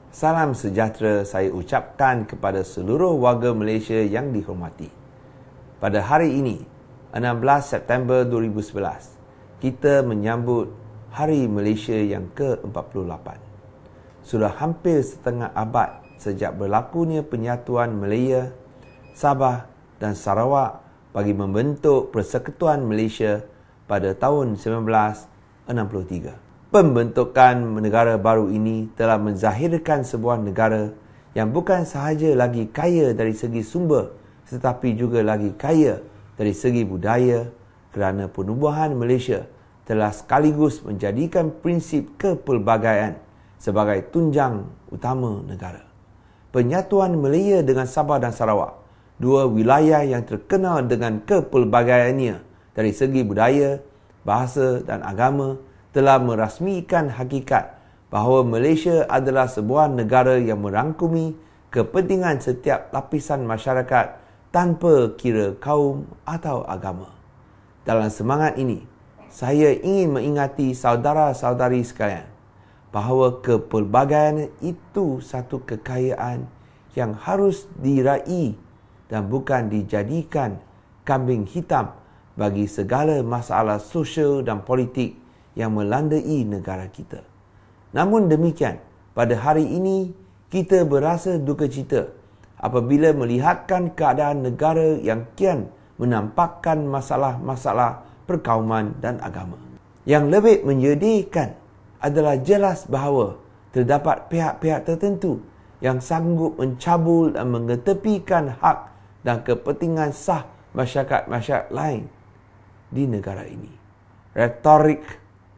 Salam sejahtera saya ucapkan kepada seluruh warga Malaysia yang dihormati. Pada hari ini, 16 September 2011, kita menyambut Hari Malaysia yang ke-48. Sudah hampir setengah abad sejak berlakunya penyatuan Malaya, Sabah dan Sarawak bagi membentuk Persekutuan Malaysia pada tahun 1963. Pembentukan negara baru ini telah menzahirkan sebuah negara yang bukan sahaja lagi kaya dari segi sumber tetapi juga lagi kaya dari segi budaya, kerana penubuhan Malaysia telah sekaligus menjadikan prinsip kepelbagaian sebagai tunjang utama negara. Penyatuan Malaya dengan Sabah dan Sarawak, dua wilayah yang terkenal dengan kepelbagaiannya dari segi budaya, bahasa dan agama, telah merasmikan hakikat bahawa Malaysia adalah sebuah negara yang merangkumi kepentingan setiap lapisan masyarakat tanpa kira kaum atau agama. Dalam semangat ini, saya ingin mengingati saudara-saudari sekalian bahawa kepelbagaian itu satu kekayaan yang harus diraih dan bukan dijadikan kambing hitam bagi segala masalah sosial dan politik yang melandai negara kita. Namun demikian, pada hari ini kita berasa duka cita apabila melihatkan keadaan negara yang kian menampakkan masalah-masalah perkauman dan agama. Yang lebih menyedihkan adalah jelas bahawa terdapat pihak-pihak tertentu yang sanggup mencabul dan mengetepikan hak dan kepentingan sah masyarakat-masyarakat lain di negara ini. Retorik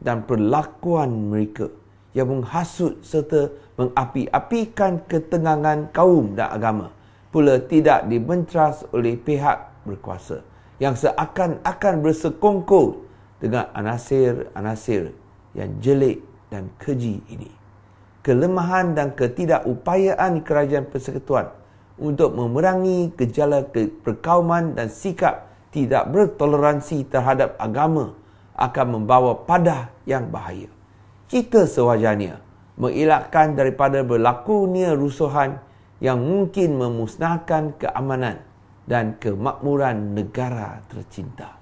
dan perlakuan mereka yang menghasut serta mengapi-apikan ketegangan kaum dan agama pula tidak dibenteras oleh pihak berkuasa yang seakan-akan bersekongkol dengan anasir-anasir yang jelek dan keji ini. Kelemahan dan ketidakupayaan kerajaan persekutuan untuk memerangi gejala perkauman dan sikap tidak bertoleransi terhadap agama akan membawa padah yang bahaya. Kita sewajarnya mengelakkan daripada berlakunya rusuhan yang mungkin memusnahkan keamanan dan kemakmuran negara tercinta.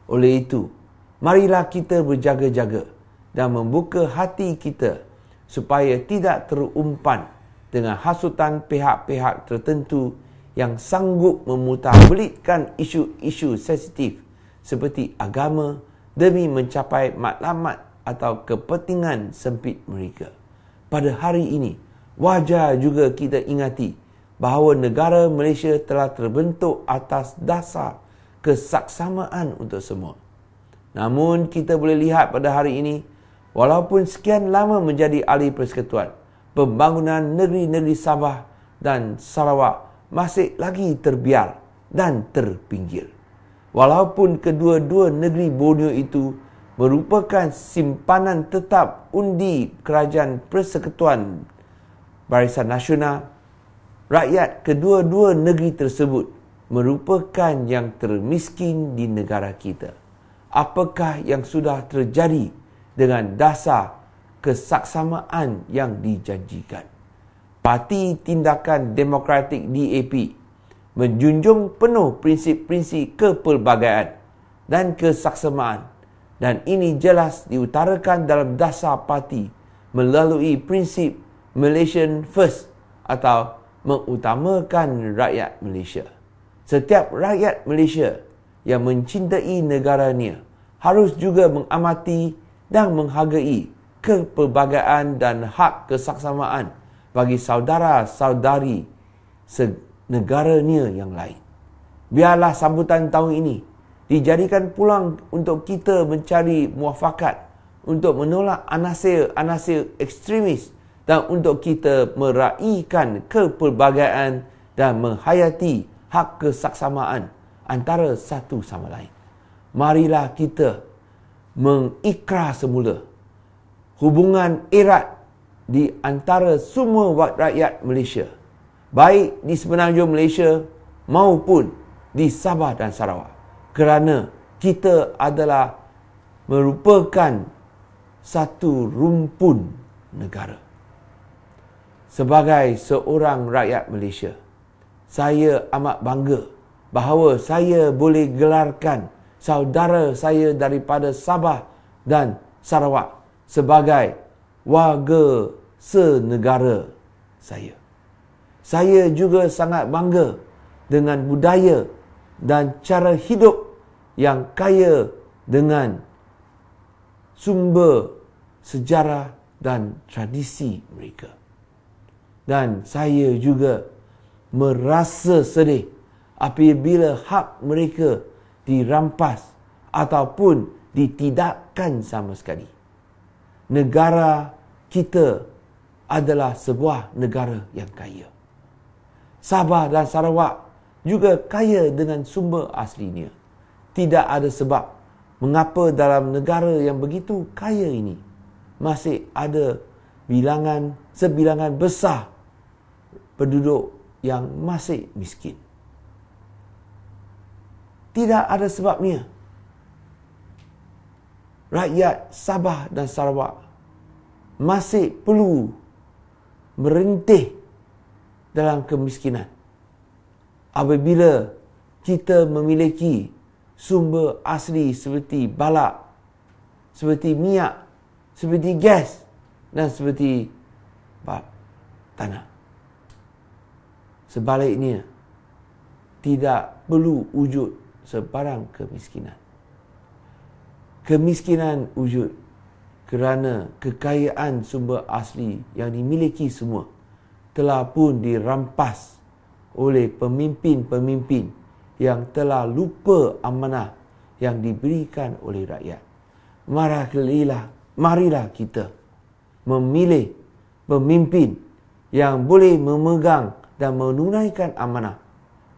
Oleh itu, marilah kita berjaga-jaga dan membuka hati kita supaya tidak terumpan dengan hasutan pihak-pihak tertentu yang sanggup memutarbelitkan isu-isu sensitif seperti agama demi mencapai matlamat atau kepentingan sempit mereka. Pada hari ini, wajar juga kita ingati bahawa negara Malaysia telah terbentuk atas dasar kesaksamaan untuk semua. Namun, kita boleh lihat pada hari ini, walaupun sekian lama menjadi ahli persekutuan, pembangunan negeri-negeri Sabah dan Sarawak masih lagi terbiar dan terpinggir. Walaupun kedua-dua negeri Borneo itu merupakan simpanan tetap undi Kerajaan Persekutuan Barisan Nasional, rakyat kedua-dua negeri tersebut merupakan yang termiskin di negara kita. Apakah yang sudah terjadi dengan dasar kesaksamaan yang dijanjikan? Parti Tindakan Demokratik DAP menjunjung penuh prinsip-prinsip kepelbagaian dan kesaksamaan, dan ini jelas diutarakan dalam dasar parti melalui prinsip Malaysian First atau mengutamakan rakyat Malaysia. Setiap rakyat Malaysia yang mencintai negaranya harus juga mengamati dan menghargai kepelbagaian dan hak kesaksamaan bagi saudara-saudari negaranya yang lain. Biarlah sambutan tahun ini dijadikan peluang untuk kita mencari muafakat untuk menolak anasir-anasir ekstremis dan untuk kita meraihkan kepelbagaian dan menghayati hak kesaksamaan antara satu sama lain. Marilah kita mengikrar semula hubungan erat di antara semua rakyat Malaysia, baik di semenanjung Malaysia maupun di Sabah dan Sarawak, kerana kita adalah merupakan satu rumpun negara. sebagai seorang rakyat Malaysia, saya amat bangga bahawa saya boleh gelarkan saudara saya daripada Sabah dan Sarawak sebagai warga senegara saya. Saya juga sangat bangga dengan budaya dan cara hidup yang kaya dengan sumber sejarah dan tradisi mereka. Dan saya juga merasa sedih apabila hak mereka dirampas ataupun ditidakkan sama sekali. Negara kita adalah sebuah negara yang kaya. Sabah dan Sarawak juga kaya dengan sumber aslinya. Tidak ada sebab mengapa dalam negara yang begitu kaya ini masih ada sebilangan besar penduduk yang masih miskin. Tidak ada sebabnya rakyat Sabah dan Sarawak masih perlu merintih dalam kemiskinan apabila kita memiliki sumber asli seperti balak, seperti minyak, seperti gas dan seperti tanah. Sebaliknya, tidak perlu wujud sebarang kemiskinan. Kemiskinan wujud kerana kekayaan sumber asli yang dimiliki semua telah pun dirampas oleh pemimpin-pemimpin yang telah lupa amanah yang diberikan oleh rakyat. Marilah kita memilih pemimpin yang boleh memegang dan menunaikan amanah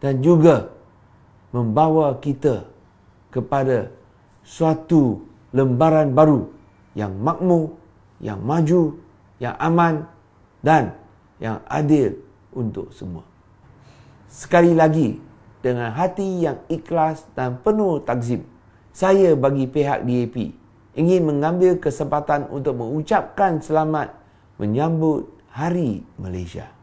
dan juga membawa kita kepada suatu lembaran baru yang makmur, yang maju, yang aman dan yang adil untuk semua. Sekali lagi, dengan hati yang ikhlas dan penuh takzim, saya bagi pihak DAP ingin mengambil kesempatan untuk mengucapkan selamat menyambut Hari Malaysia.